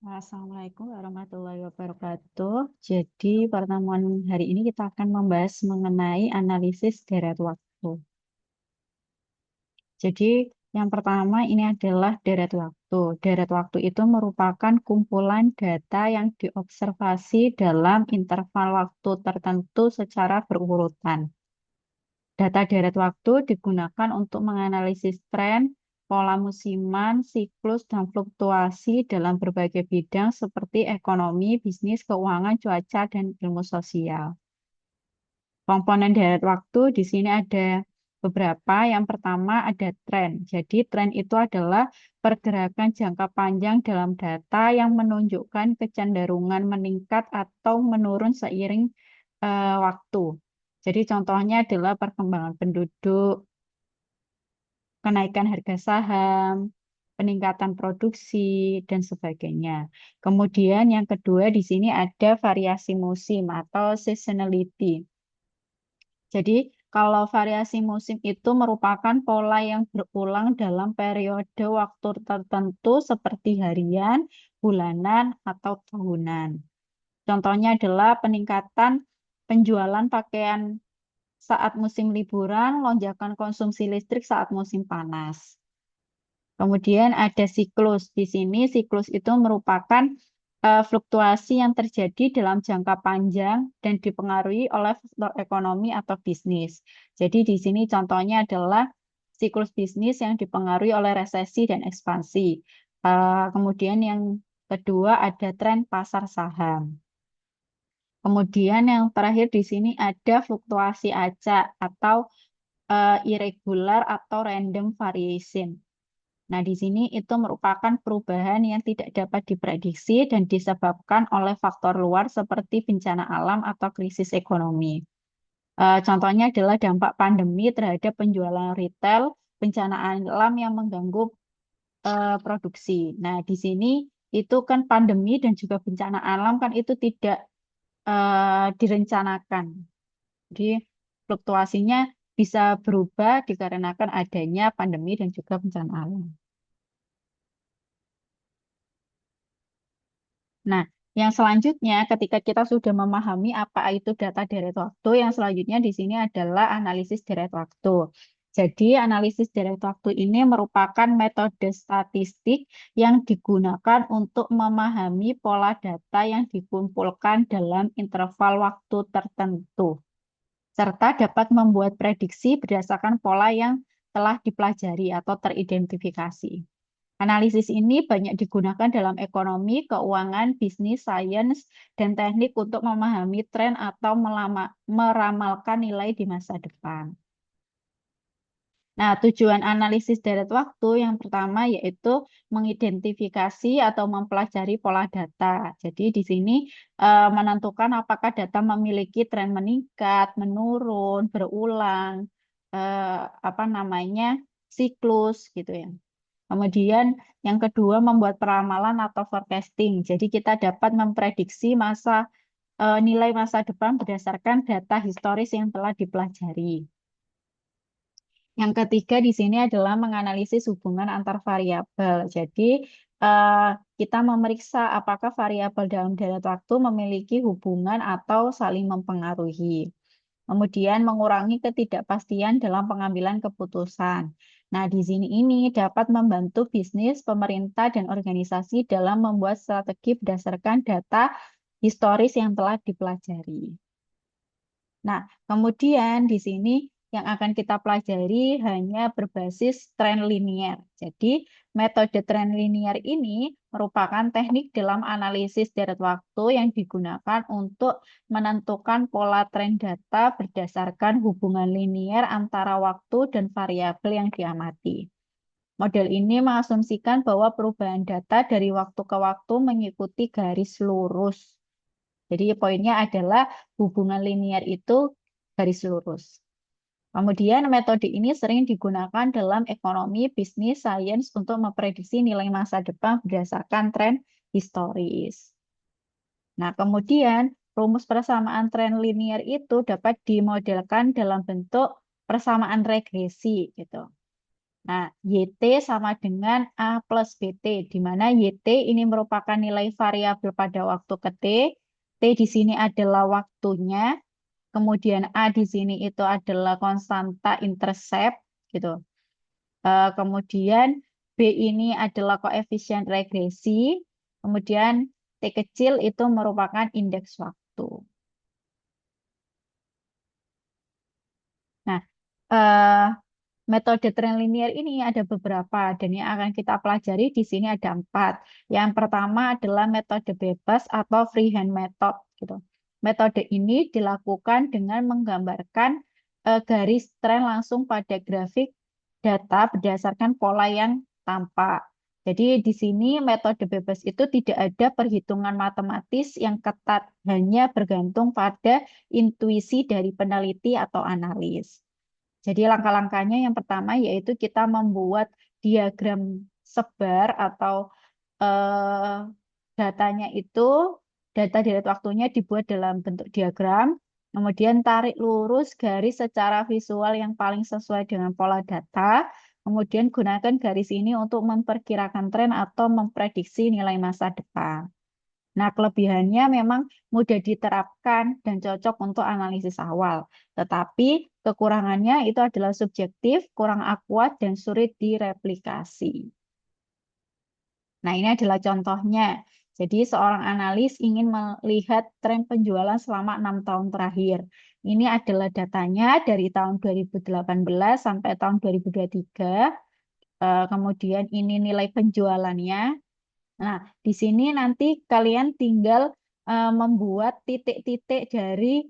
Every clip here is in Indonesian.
Assalamualaikum warahmatullahi wabarakatuh. Jadi, pertemuan hari ini kita akan membahas mengenai analisis deret waktu. Jadi, yang pertama ini adalah deret waktu. Deret waktu itu merupakan kumpulan data yang diobservasi dalam interval waktu tertentu secara berurutan. Data deret waktu digunakan untuk menganalisis tren, pola musiman, siklus, dan fluktuasi dalam berbagai bidang seperti ekonomi, bisnis, keuangan, cuaca, dan ilmu sosial. Komponen deret waktu di sini ada beberapa. Yang pertama ada tren. Jadi tren itu adalah pergerakan jangka panjang dalam data yang menunjukkan kecenderungan meningkat atau menurun seiring waktu. Jadi contohnya adalah perkembangan penduduk, kenaikan harga saham, peningkatan produksi, dan sebagainya. Kemudian yang kedua di sini ada variasi musim atau seasonality. Jadi kalau variasi musim itu merupakan pola yang berulang dalam periode waktu tertentu seperti harian, bulanan, atau tahunan. Contohnya adalah peningkatan penjualan pakaian saat musim liburan, lonjakan konsumsi listrik saat musim panas. Kemudian ada siklus. Di sini siklus itu merupakan fluktuasi yang terjadi dalam jangka panjang dan dipengaruhi oleh faktor ekonomi atau bisnis. Jadi di sini contohnya adalah siklus bisnis yang dipengaruhi oleh resesi dan ekspansi. Kemudian yang kedua ada tren pasar saham. Kemudian yang terakhir di sini ada fluktuasi acak atau irregular atau random variation. Nah, di sini itu merupakan perubahan yang tidak dapat diprediksi dan disebabkan oleh faktor luar seperti bencana alam atau krisis ekonomi. Contohnya adalah dampak pandemi terhadap penjualan retail, bencana alam yang mengganggu produksi. Nah, di sini itu kan pandemi dan juga bencana alam kan itu tidak direncanakan. Jadi fluktuasinya bisa berubah dikarenakan adanya pandemi dan juga bencana alam. Nah, yang selanjutnya ketika kita sudah memahami apa itu data deret waktu, yang selanjutnya di sini adalah analisis deret waktu. Jadi, analisis deret waktu ini merupakan metode statistik yang digunakan untuk memahami pola data yang dikumpulkan dalam interval waktu tertentu, serta dapat membuat prediksi berdasarkan pola yang telah dipelajari atau teridentifikasi. Analisis ini banyak digunakan dalam ekonomi, keuangan, bisnis, sains, dan teknik untuk memahami tren atau meramalkan nilai di masa depan. Nah, tujuan analisis deret waktu yang pertama yaitu mengidentifikasi atau mempelajari pola data. Jadi di sini menentukan apakah data memiliki tren meningkat, menurun, berulang, eh, apa namanya, siklus gitu ya. Kemudian yang kedua membuat peramalan atau forecasting. Jadi kita dapat memprediksi nilai masa depan berdasarkan data historis yang telah dipelajari. Yang ketiga di sini adalah menganalisis hubungan antar variabel. Jadi eh, kita memeriksa apakah variabel dalam deret waktu memiliki hubungan atau saling mempengaruhi. Kemudian mengurangi ketidakpastian dalam pengambilan keputusan. Nah, di sini ini dapat membantu bisnis, pemerintah, dan organisasi dalam membuat strategi berdasarkan data historis yang telah dipelajari. Nah, kemudian di sini yang akan kita pelajari hanya berbasis tren linier. Jadi, metode tren linier ini merupakan teknik dalam analisis deret waktu yang digunakan untuk menentukan pola tren data berdasarkan hubungan linier antara waktu dan variabel yang diamati. Model ini mengasumsikan bahwa perubahan data dari waktu ke waktu mengikuti garis lurus. Jadi poinnya adalah hubungan linier itu garis lurus. Kemudian metode ini sering digunakan dalam ekonomi, bisnis, sains untuk memprediksi nilai masa depan berdasarkan tren historis. Nah, kemudian rumus persamaan tren linier itu dapat dimodelkan dalam bentuk persamaan regresi gitu. Nah, YT sama dengan A plus BT, di mana YT ini merupakan nilai variabel pada waktu ke T di sini adalah waktunya, kemudian A di sini itu adalah konstanta intercept, gitu. Kemudian B ini adalah koefisien regresi, kemudian T kecil itu merupakan indeks waktu. Nah, eh, metode tren linear ini ada beberapa dan yang akan kita pelajari di sini ada 4. Yang pertama adalah metode bebas atau freehand method gitu. Metode ini dilakukan dengan menggambarkan garis tren langsung pada grafik data berdasarkan pola yang tampak. Jadi di sini metode bebas itu tidak ada perhitungan matematis yang ketat, hanya bergantung pada intuisi dari peneliti atau analis. Jadi langkah-langkahnya yang pertama yaitu kita membuat diagram sebar atau eh, datanya itu, data direct waktunya dibuat dalam bentuk diagram, kemudian tarik lurus garis secara visual yang paling sesuai dengan pola data, kemudian gunakan garis ini untuk memperkirakan tren atau memprediksi nilai masa depan. Nah, kelebihannya memang mudah diterapkan dan cocok untuk analisis awal. Tetapi kekurangannya itu adalah subjektif, kurang akurat, dan sulit direplikasi. Nah, ini adalah contohnya. Jadi, seorang analis ingin melihat tren penjualan selama 6 tahun terakhir. Ini adalah datanya dari tahun 2018 sampai tahun 2023. Kemudian ini nilai penjualannya. Nah, di sini nanti kalian tinggal membuat titik-titik dari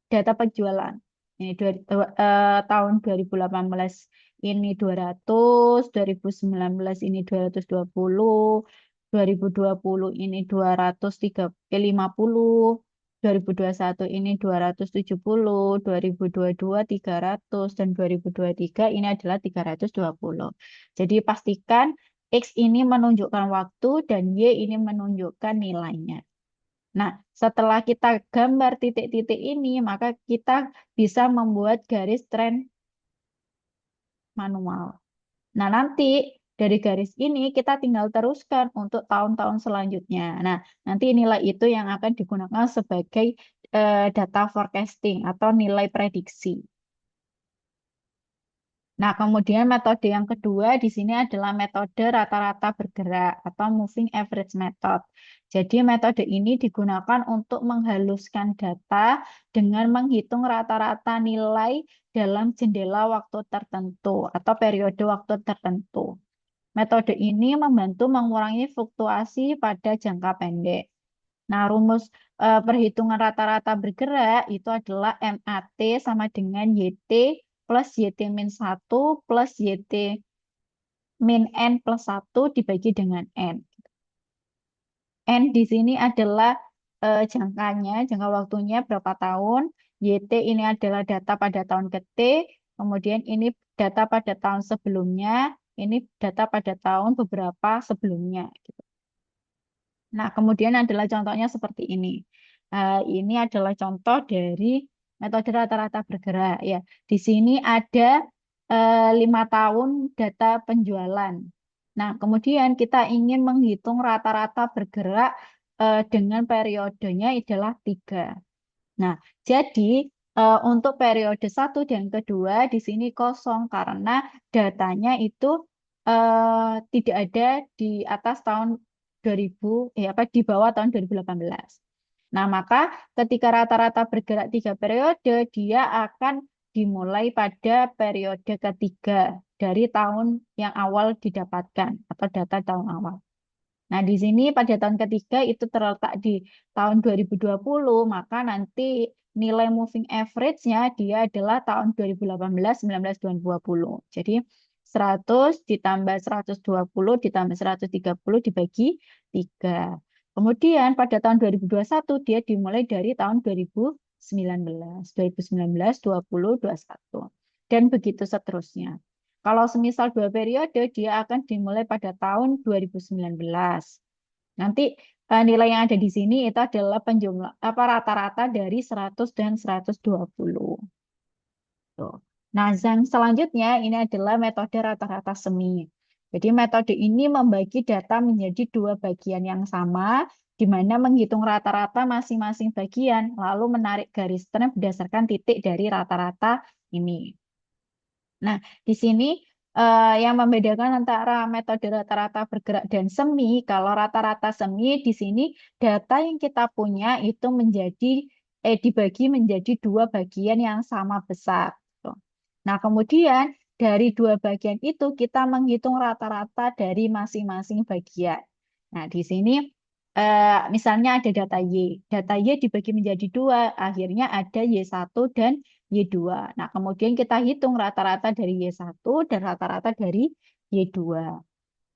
data penjualan. Ini tahun 2018 ini 200, 2019 ini 220, 2020 ini 250, 2021 ini 270, 2022 300, dan 2023 ini adalah 320. Jadi pastikan X ini menunjukkan waktu dan Y ini menunjukkan nilainya. Nah, setelah kita gambar titik-titik ini, maka kita bisa membuat garis tren manual. Nah, nanti dari garis ini kita tinggal teruskan untuk tahun-tahun selanjutnya. Nah, nanti nilai itu yang akan digunakan sebagai data forecasting atau nilai prediksi. Nah, kemudian metode yang kedua di sini adalah metode rata-rata bergerak atau moving average method. Jadi metode ini digunakan untuk menghaluskan data dengan menghitung rata-rata nilai dalam jendela waktu tertentu atau periode waktu tertentu. Metode ini membantu mengurangi fluktuasi pada jangka pendek. Nah, rumus perhitungan rata-rata bergerak itu adalah MAT sama dengan YT plus YT min 1 plus YT min N plus 1 dibagi dengan N. N di sini adalah jangkanya, jangka waktunya berapa tahun. YT ini adalah data pada tahun ke T, kemudian ini data pada tahun sebelumnya, ini data pada tahun beberapa sebelumnya. Nah, kemudian adalah contohnya seperti ini. Ini adalah contoh dari metode rata-rata bergerak. Ya, di sini ada 5 tahun data penjualan. Nah, kemudian kita ingin menghitung rata-rata bergerak dengan periodenya adalah 3. Nah, jadi untuk periode 1 dan kedua di sini kosong karena datanya itu tidak ada di atas tahun 2000, apa di bawah tahun 2018. Nah, maka ketika rata-rata bergerak 3 periode, dia akan dimulai pada periode ketiga dari tahun yang awal didapatkan atau data tahun awal. Nah, di sini pada tahun ketiga itu terletak di tahun 2020, maka nanti nilai moving average-nya dia adalah tahun 2018, 19, 2020. Jadi 100 ditambah 120 ditambah 130 dibagi 3. Kemudian pada tahun 2021 dia dimulai dari tahun 2019, 2019, 20, 21. Dan begitu seterusnya. Kalau semisal 2 periode, dia akan dimulai pada tahun 2019. Nanti nilai yang ada di sini itu adalah penjumlah apa rata-rata dari 100 dan 120. Tuh. Nah, yang selanjutnya ini adalah metode rata-rata semi. Jadi metode ini membagi data menjadi dua bagian yang sama, di mana menghitung rata-rata masing-masing bagian, lalu menarik garis tren berdasarkan titik dari rata-rata ini. Nah, di sini yang membedakan antara metode rata-rata bergerak dan semi, kalau rata-rata semi di sini data yang kita punya itu dibagi menjadi dua bagian yang sama besar. Tuh. Nah, kemudian dari dua bagian itu kita menghitung rata-rata dari masing-masing bagian. Nah, di sini misalnya ada data Y. Data Y dibagi menjadi dua, akhirnya ada Y1 dan Y2. Nah, kemudian kita hitung rata-rata dari Y1 dan rata-rata dari Y2.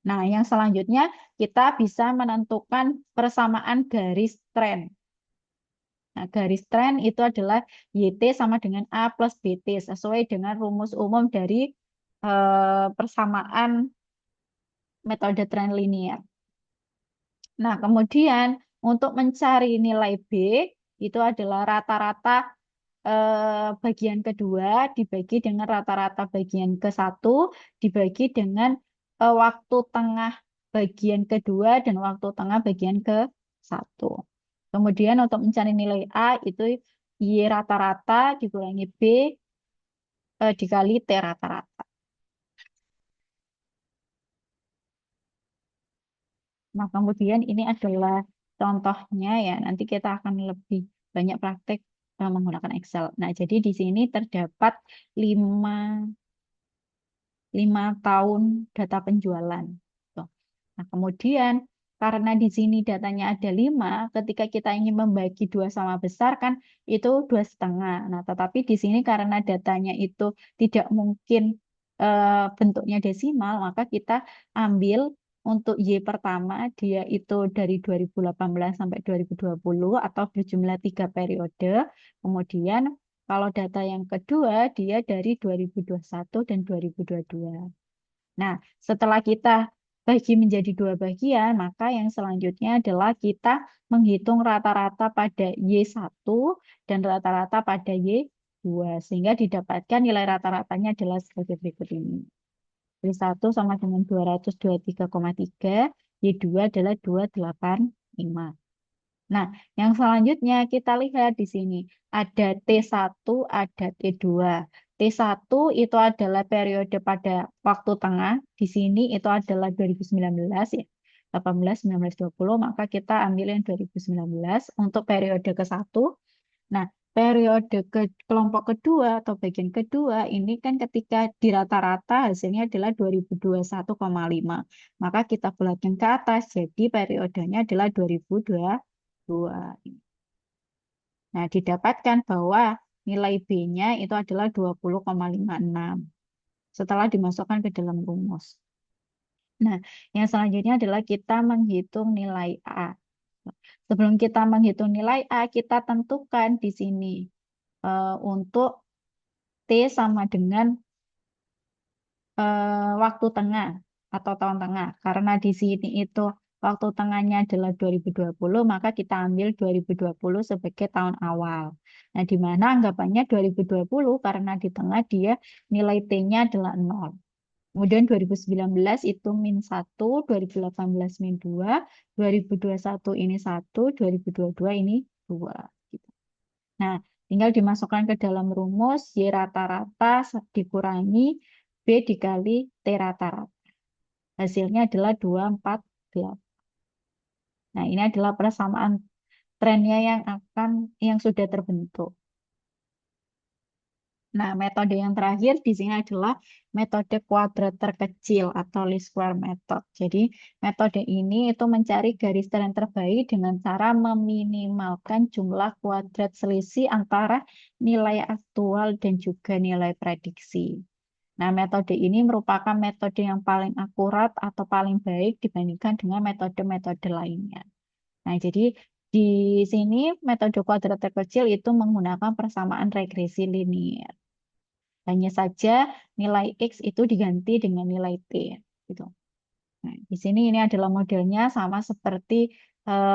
Nah, yang selanjutnya kita bisa menentukan persamaan garis tren. Nah, garis tren itu adalah YT sama dengan A plus BT sesuai dengan rumus umum dari persamaan metode tren linier. Nah, kemudian untuk mencari nilai B itu adalah rata-rata bagian kedua dibagi dengan rata-rata bagian ke satu dibagi dengan waktu tengah bagian kedua dan waktu tengah bagian ke satu. Kemudian untuk mencari nilai A itu Y rata-rata dikurangi B dikali T rata-rata. Nah, kemudian ini adalah contohnya ya. Nanti kita akan lebih banyak praktek menggunakan Excel. Nah, jadi di sini terdapat 5 tahun data penjualan. Tuh. Nah, kemudian karena di sini datanya ada 5, ketika kita ingin membagi dua sama besar kan itu 2,5. Nah, tetapi di sini karena datanya itu tidak mungkin bentuknya desimal, maka kita ambil untuk Y pertama dia itu dari 2018 sampai 2020 atau berjumlah 3 periode. Kemudian kalau data yang kedua, dia dari 2021 dan 2022. Nah, setelah kita bagi menjadi dua bagian, maka yang selanjutnya adalah kita menghitung rata-rata pada Y1 dan rata-rata pada Y2, sehingga didapatkan nilai rata-ratanya adalah sebagai berikut ini. Y1 sama dengan 223,3, Y2 adalah 285. Nah, yang selanjutnya kita lihat di sini ada T1, ada T2. T1 itu adalah periode pada waktu tengah. Di sini itu adalah 2019 ya. 18, 19, 20, maka kita ambil yang 2019 untuk periode ke-1. Nah, periode ke kelompok kedua atau bagian kedua ini kan ketika di rata-rata hasilnya adalah 2021,5. Maka kita bulatkan ke atas, jadi periodenya adalah 2022. Nah, didapatkan bahwa nilai B-nya itu adalah 20,56 setelah dimasukkan ke dalam rumus. Nah, yang selanjutnya adalah kita menghitung nilai A. Sebelum kita menghitung nilai A, kita tentukan di sini untuk T sama dengan waktu tengah atau tahun tengah. Karena di sini itu waktu tengahnya adalah 2020, maka kita ambil 2020 sebagai tahun awal. Nah, di mana anggapannya 2020 karena di tengah dia nilai T-nya adalah 0. Kemudian 2019 itu -1, 2018 -2, 2021 ini 1, 2022 ini 2. Gitu. Nah, tinggal dimasukkan ke dalam rumus Y rata-rata dikurangi B dikali T rata-rata. Hasilnya adalah 248. Nah, ini adalah persamaan trennya yang sudah terbentuk. Nah, metode yang terakhir di sini adalah metode kuadrat terkecil atau least square method. Jadi, metode ini itu mencari garis tren terbaik dengan cara meminimalkan jumlah kuadrat selisih antara nilai aktual dan juga nilai prediksi. Nah, metode ini merupakan metode yang paling akurat atau paling baik dibandingkan dengan metode-metode lainnya. Nah, jadi di sini metode kuadrat terkecil itu menggunakan persamaan regresi linier. Hanya saja nilai X itu diganti dengan nilai T. Gitu. Nah, di sini ini adalah modelnya sama seperti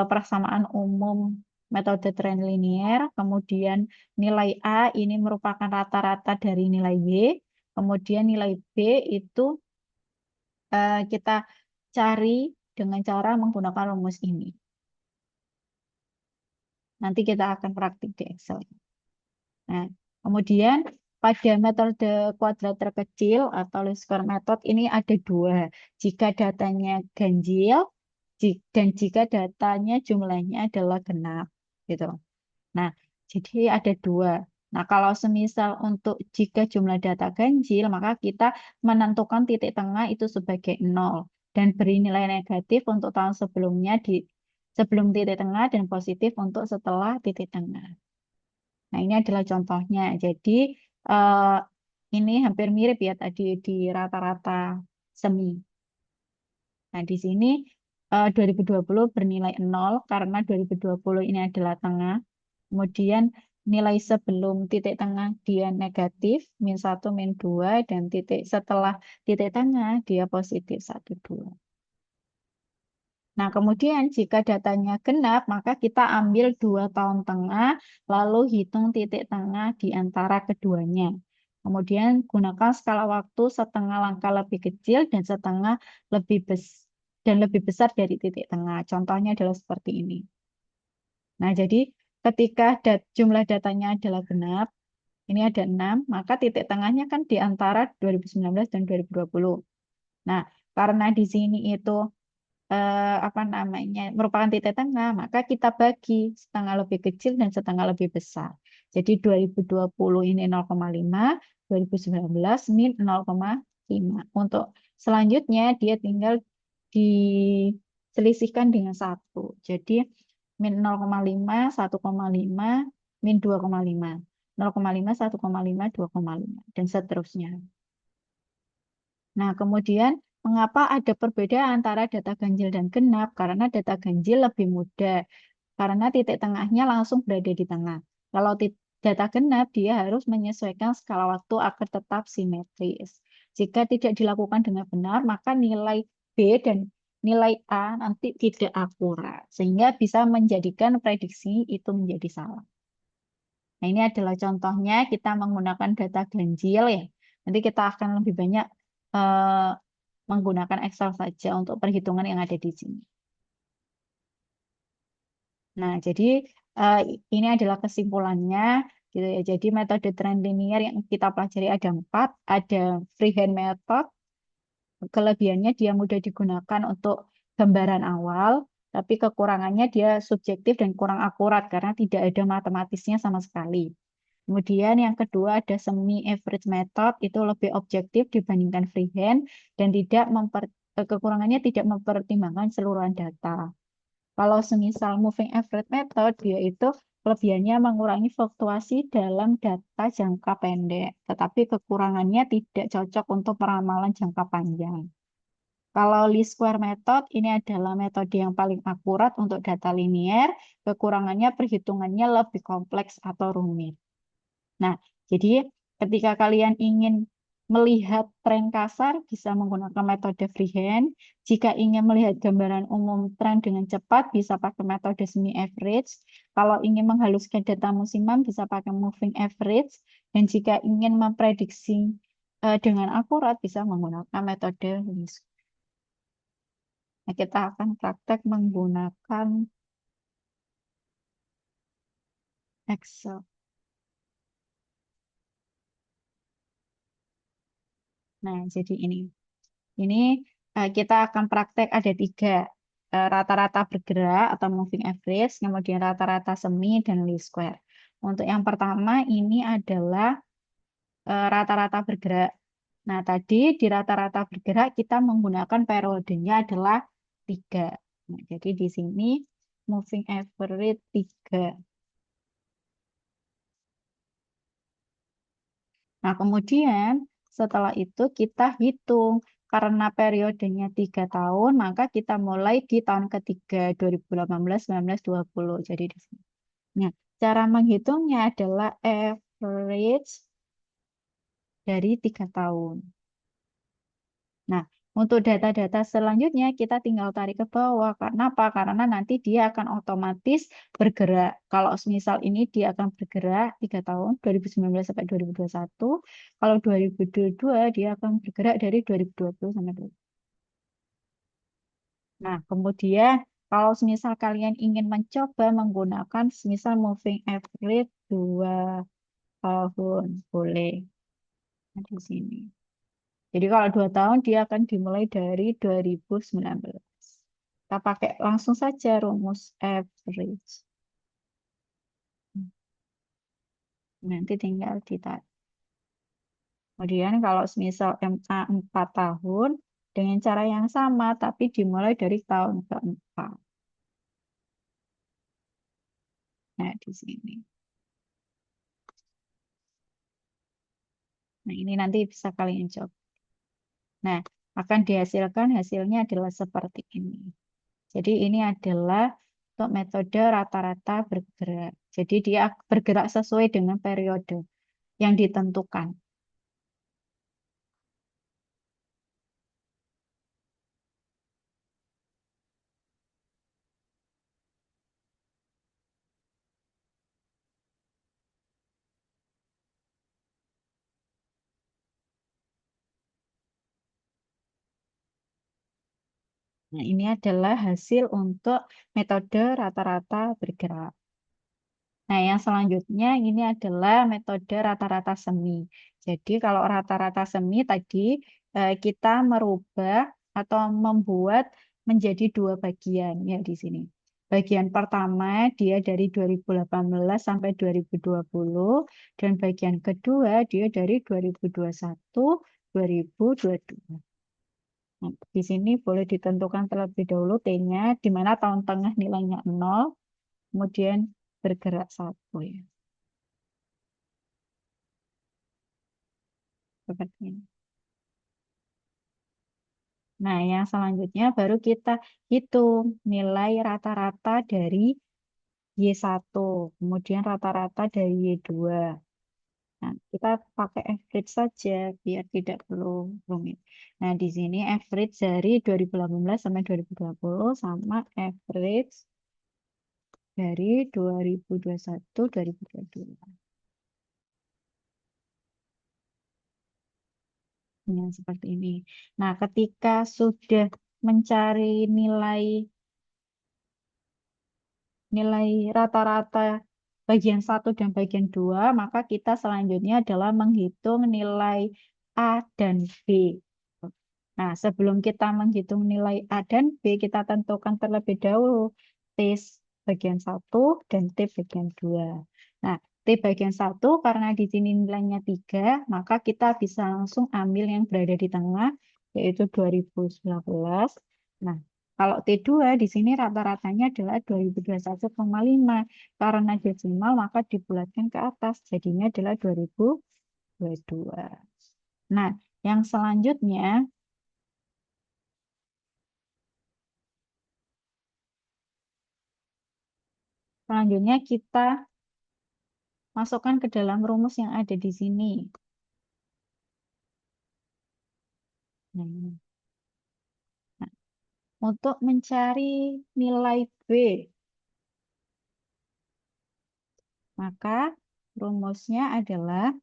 persamaan umum metode tren linier, kemudian nilai A ini merupakan rata-rata dari nilai Y, kemudian nilai B itu kita cari dengan cara menggunakan rumus ini. Nanti kita akan praktik di Excel. Nah, kemudian pada metode kuadrat terkecil atau least square method ini ada dua. Jika datanya ganjil dan jika datanya jumlahnya adalah genap, gitu. Nah, jadi ada dua. Nah, kalau semisal untuk jika jumlah data ganjil, maka kita menentukan titik tengah itu sebagai 0 dan beri nilai negatif untuk tahun sebelumnya di sebelum titik tengah dan positif untuk setelah titik tengah. Nah, ini adalah contohnya. Jadi, eh, ini hampir mirip ya tadi di rata-rata semi. Nah, di sini 2020 bernilai 0 karena 2020 ini adalah tengah. Kemudian nilai sebelum titik tengah dia negatif, -1, -2, dan titik setelah titik tengah dia positif 1, 2. Nah, kemudian jika datanya genap, maka kita ambil 2 tahun tengah, lalu hitung titik tengah di antara keduanya. Kemudian gunakan skala waktu setengah langkah lebih kecil dan setengah lebih besar dari titik tengah. Contohnya adalah seperti ini. Nah, jadi ketika jumlah datanya adalah genap, ini ada 6, maka titik tengahnya kan di antara 2019 dan 2020. Nah, karena di sini itu apa namanya merupakan titik tengah, maka kita bagi setengah lebih kecil dan setengah lebih besar. Jadi 2020 ini 0,5, 2019 min 0,5. Untuk selanjutnya dia tinggal diselisihkan dengan 1. Jadi min 0,5, 1,5, min 2,5. 0,5, 1,5, 2,5, dan seterusnya. Nah, kemudian mengapa ada perbedaan antara data ganjil dan genap? Karena data ganjil lebih mudah, karena titik tengahnya langsung berada di tengah. Kalau data genap, dia harus menyesuaikan skala waktu agar tetap simetris. Jika tidak dilakukan dengan benar, maka nilai B dan nilai A nanti tidak akurat, sehingga bisa menjadikan prediksi itu menjadi salah. Nah, ini adalah contohnya kita menggunakan data ganjil ya. Nanti kita akan lebih banyak eh, menggunakan Excel saja untuk perhitungan yang ada di sini. Nah, jadi eh, ini adalah kesimpulannya gitu ya. Jadi metode trend linear yang kita pelajari ada 4, ada freehand method. Kelebihannya dia mudah digunakan untuk gambaran awal, tapi kekurangannya dia subjektif dan kurang akurat karena tidak ada matematisnya sama sekali. Kemudian yang kedua ada semi average method, itu lebih objektif dibandingkan freehand dan kekurangannya tidak mempertimbangkan seluruhan data. Kalau semisal moving average method, dia itu kelebihannya mengurangi fluktuasi dalam data jangka pendek, tetapi kekurangannya tidak cocok untuk peramalan jangka panjang. Kalau least square method, ini adalah metode yang paling akurat untuk data linear, kekurangannya perhitungannya lebih kompleks atau rumit. Nah, jadi ketika kalian ingin melihat tren kasar, bisa menggunakan metode freehand. Jika ingin melihat gambaran umum tren dengan cepat, bisa pakai metode semi average. Kalau ingin menghaluskan data musiman, bisa pakai moving average. Dan jika ingin memprediksi dengan akurat, bisa menggunakan metode least. Nah, kita akan praktek menggunakan Excel. Nah, jadi ini. Ini kita akan praktek ada 3. Rata-rata bergerak atau moving average, kemudian rata-rata semi, dan least square. Untuk yang pertama ini adalah rata-rata bergerak. Nah, tadi di rata-rata bergerak kita menggunakan periodenya adalah 3. Nah, jadi di sini moving average 3. Nah, kemudian setelah itu kita hitung. Karena periodenya 3 tahun, maka kita mulai di tahun ketiga, 2018, 19, 20. Jadi di sini. Nah, cara menghitungnya adalah average dari 3 tahun. Nah, Untuk data-data selanjutnya kita tinggal tarik ke bawah. Karena apa? Karena nanti dia akan otomatis bergerak. Kalau misal ini dia akan bergerak 3 tahun, 2019 sampai 2021. Kalau 2022 dia akan bergerak dari 2020 sampai 2020. Nah, kemudian kalau misal kalian ingin mencoba menggunakan misal moving average 2 tahun, boleh. Nah, di sini. Jadi kalau 2 tahun dia akan dimulai dari 2019. Kita pakai langsung saja rumus average. Nanti tinggal ditarik. Kemudian kalau misal MA 4 tahun dengan cara yang sama tapi dimulai dari tahun keempat. Nah, di sini. Nah, ini nanti bisa kalian coba. Nah, akan dihasilkan hasilnya adalah seperti ini. Jadi ini adalah untuk metode rata-rata bergerak. Jadi dia bergerak sesuai dengan periode yang ditentukan. Nah, ini adalah hasil untuk metode rata-rata bergerak. Nah, yang selanjutnya ini adalah metode rata-rata semi. Jadi, kalau rata-rata semi tadi kita merubah atau membuat menjadi 2 bagian ya di sini. Bagian pertama dia dari 2018 sampai 2020 dan bagian kedua dia dari 2021 2022. Nah, di sini boleh ditentukan terlebih dahulu T-nya, di mana tahun tengah nilainya 0, kemudian bergerak 1 ya. Seperti ini. Nah, yang selanjutnya baru kita hitung nilai rata-rata dari Y1, kemudian rata-rata dari Y2. Nah, kita pakai average saja biar tidak perlu rumit. Nah, di sini average dari 2018 sampai 2020 sama average dari 2021 2022. Ya, seperti ini. Nah, ketika sudah mencari nilai rata-rata bagian satu dan bagian 2, maka kita selanjutnya adalah menghitung nilai A dan B. Nah, sebelum kita menghitung nilai A dan B, kita tentukan terlebih dahulu T bagian satu dan T bagian 2. Nah, T bagian satu karena di sini nilainya 3, maka kita bisa langsung ambil yang berada di tengah, yaitu 2019. Nah, kalau T2 di sini rata-ratanya adalah 2021,5. Karena desimal, maka dibulatkan ke atas, jadinya adalah 2022. Nah, yang selanjutnya kita masukkan ke dalam rumus yang ada di sini. Nah, untuk mencari nilai B, maka rumusnya adalah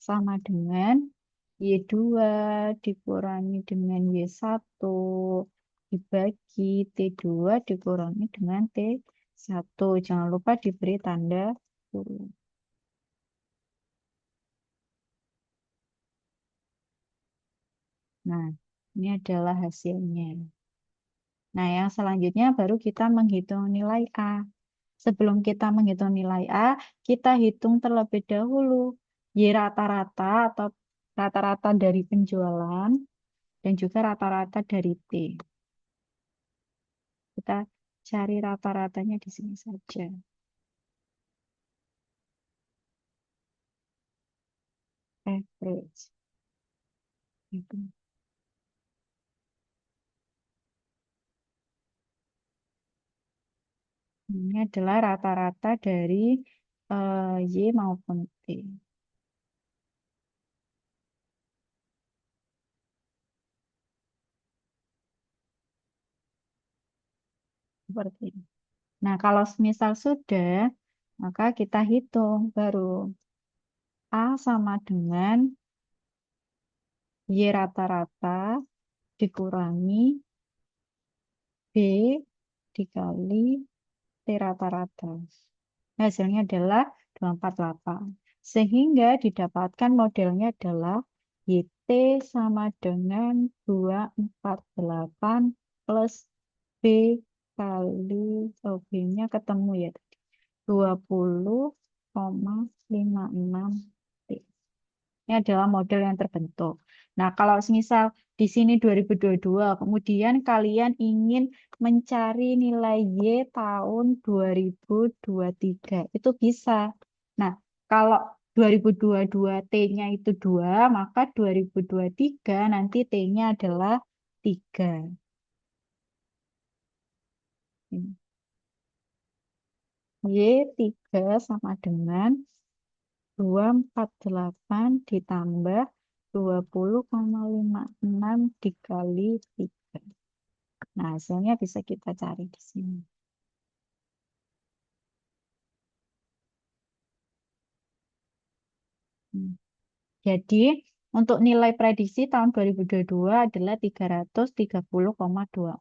sama dengan Y2 dikurangi dengan Y1 dibagi T2 dikurangi dengan T1. Jangan lupa diberi tanda kurung. Nah, ini adalah hasilnya. Nah, yang selanjutnya baru kita menghitung nilai A. Sebelum kita menghitung nilai A, kita hitung terlebih dahulu Y rata-rata atau rata-rata dari penjualan dan juga rata-rata dari T. Kita cari rata-ratanya di sini saja. Average. Itu. Ini adalah rata-rata dari Y maupun T. seperti ini. Nah, kalau misal sudah, maka kita hitung baru A sama dengan Y rata-rata dikurangi B dikali T rata-rata. Hasilnya adalah 248. Sehingga didapatkan modelnya adalah YT sama dengan 248 plus B kali, oh B-nya ketemu ya, 20,56 T. Ini adalah model yang terbentuk. Nah, kalau misal di sini 2022, kemudian kalian ingin mencari nilai Y tahun 2023, itu bisa. Nah, kalau 2022 T-nya itu 2, maka 2023 nanti T-nya adalah 3. Y3 sama dengan 248 ditambah 20,56 dikali 3. Nah, hasilnya bisa kita cari di sini. Hmm. Jadi, untuk nilai prediksi tahun 2022 adalah 330,2.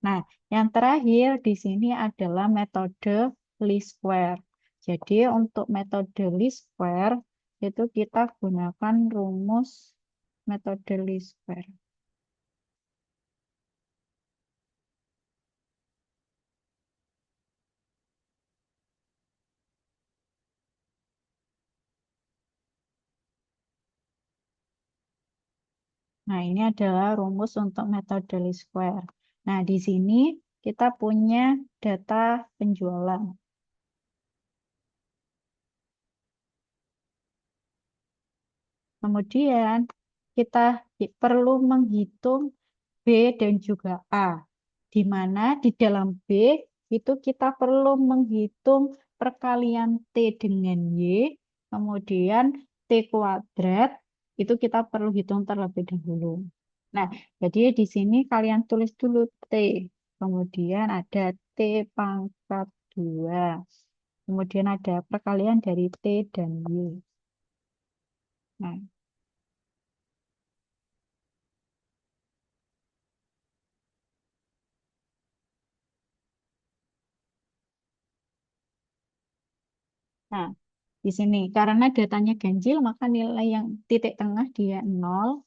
Nah, yang terakhir di sini adalah metode least square. Jadi, untuk metode least square itu kita gunakan rumus metode least square. Nah, ini adalah rumus untuk metode least square. Nah, di sini kita punya data penjualan. Kemudian kita perlu menghitung B dan juga A, di mana di dalam B itu kita perlu menghitung perkalian T dengan Y, kemudian T kuadrat, itu kita perlu hitung terlebih dahulu. Nah, jadi di sini kalian tulis dulu T, kemudian ada T pangkat 2, kemudian ada perkalian dari T dan Y. Nah, nah, di sini karena datanya ganjil maka nilai yang titik tengah dia 0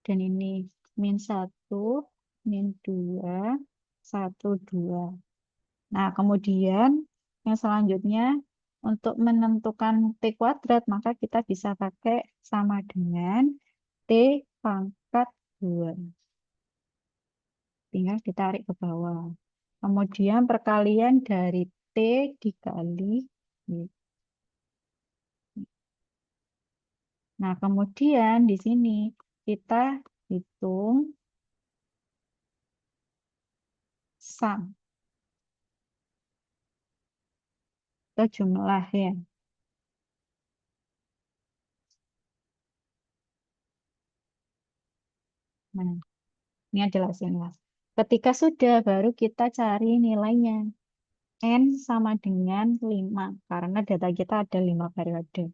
dan ini -1, -2, 1, 2. Nah, kemudian yang selanjutnya untuk menentukan T kuadrat maka kita bisa pakai sama dengan T pangkat 2. Tinggal ditarik ke bawah. Kemudian perkalian dari T dikali Y. Nah, kemudian di sini kita hitung sam atau jumlah ya. Nah, ini adalah hasilnya. Ketika sudah, baru kita cari nilainya. N sama dengan 5, karena data kita ada 5 periode.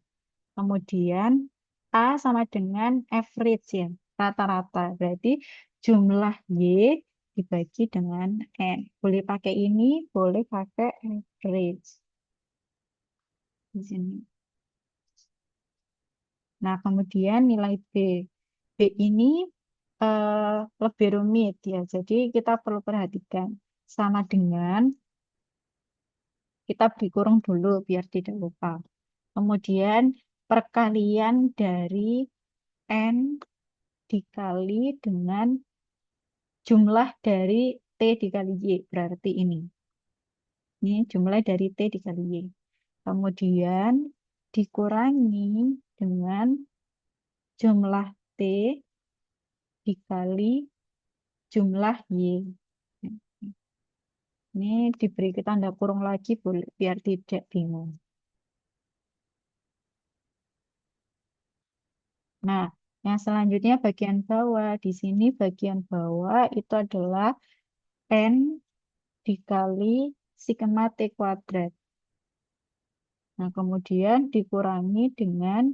Kemudian A sama dengan average ya, rata-rata. Berarti jumlah Y dibagi dengan N. Boleh pakai ini, boleh pakai average. Di sini. Nah, kemudian nilai B. B ini lebih rumit ya. Jadi kita perlu perhatikan sama dengan kita dikurung dulu biar tidak lupa. Kemudian perkalian dari N dikali dengan jumlah dari T dikali Y. Berarti ini. Ini jumlah dari T dikali Y. Kemudian dikurangi dengan jumlah T dikali jumlah Y. Ini diberi tanda kurung lagi biar tidak bingung. Nah, yang selanjutnya bagian bawah. Di sini bagian bawah itu adalah N dikali sigma T kuadrat. Nah, kemudian dikurangi dengan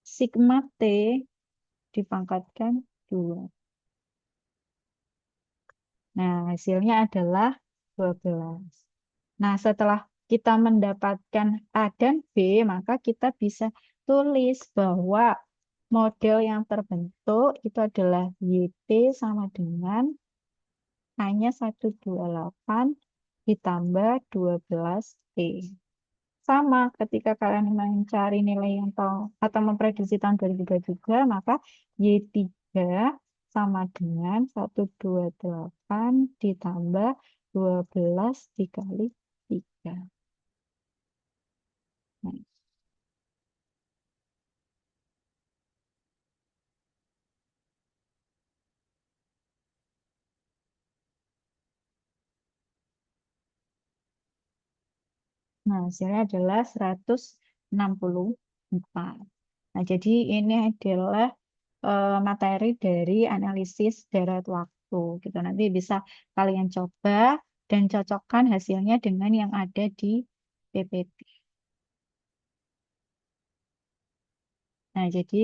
sigma T dipangkatkan 2. Nah, hasilnya adalah 12. Nah, setelah kita mendapatkan A dan B, maka kita bisa tulis bahwa model yang terbentuk itu adalah YT sama dengan hanya 128 ditambah 12T. Sama ketika kalian mencari nilai yang tahu atau memprediksi tahun 2023, maka Y3 sama dengan 128 ditambah 12 dikali 3. Nah, hasilnya adalah 164. Nah, jadi ini adalah materi dari analisis deret waktu gitu. Nanti bisa kalian coba dan cocokkan hasilnya dengan yang ada di PPT. Nah, jadi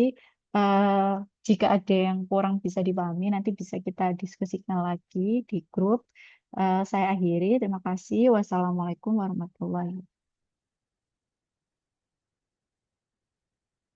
eh, jika ada yang kurang bisa dipahami, nanti bisa kita diskusikan lagi di grup. Saya akhiri, terima kasih. Wassalamualaikum warahmatullahi wabarakatuh.